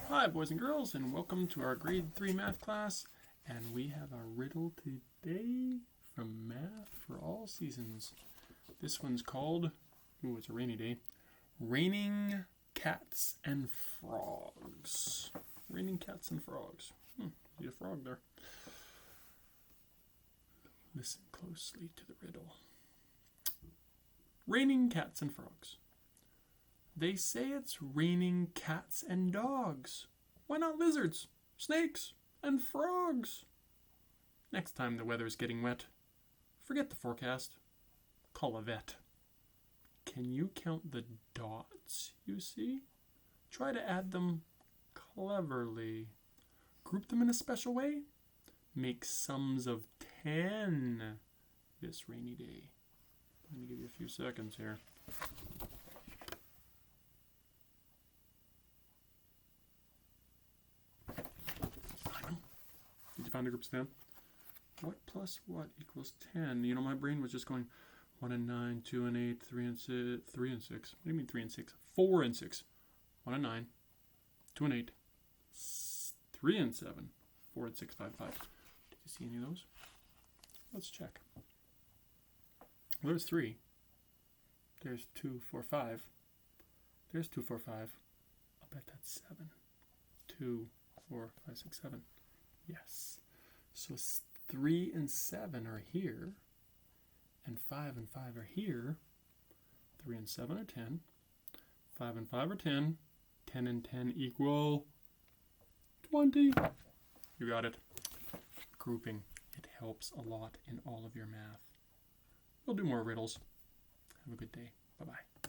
Hi, boys and girls, and welcome to our grade 3 math class. And we have a riddle today from Math for All Seasons. This one's called, it's a rainy day, Raining Cats and Frogs. Raining Cats and Frogs. See a frog there. Listen closely to the riddle. Raining cats and frogs. They say it's raining cats and dogs. Why not lizards, snakes, and frogs? Next time the weather's getting wet, forget the forecast. Call a vet. Can you count the dots you see? Try to add them cleverly. Group them in a special way. Make sums of 10 this rainy day. I'm going to give you a few seconds here. Did you find a group of 10? What plus what equals 10? You know, my brain was just going 1 and 9, 2 and 8, 3 and 6. 3 and 6. What do you mean 3 and 6? 4 and 6. 1 and 9, 2 and 8, 3 and 7, 4 and 6, 5, 5. Did you see any of those? Let's check. Well, there's 3. There's 2, 4, 5. There's 2, 4, 5. I'll bet that's 7. 2, 4, 5, 6, 7. Yes. So 3 and 7 are here, and 5 and 5 are here. 3 and 7 are 10. 5 and 5 are 10. 10 and 10 equal 20. You got it. Grouping. It helps a lot in all of your math. We'll do more riddles. Have a good day. Bye-bye.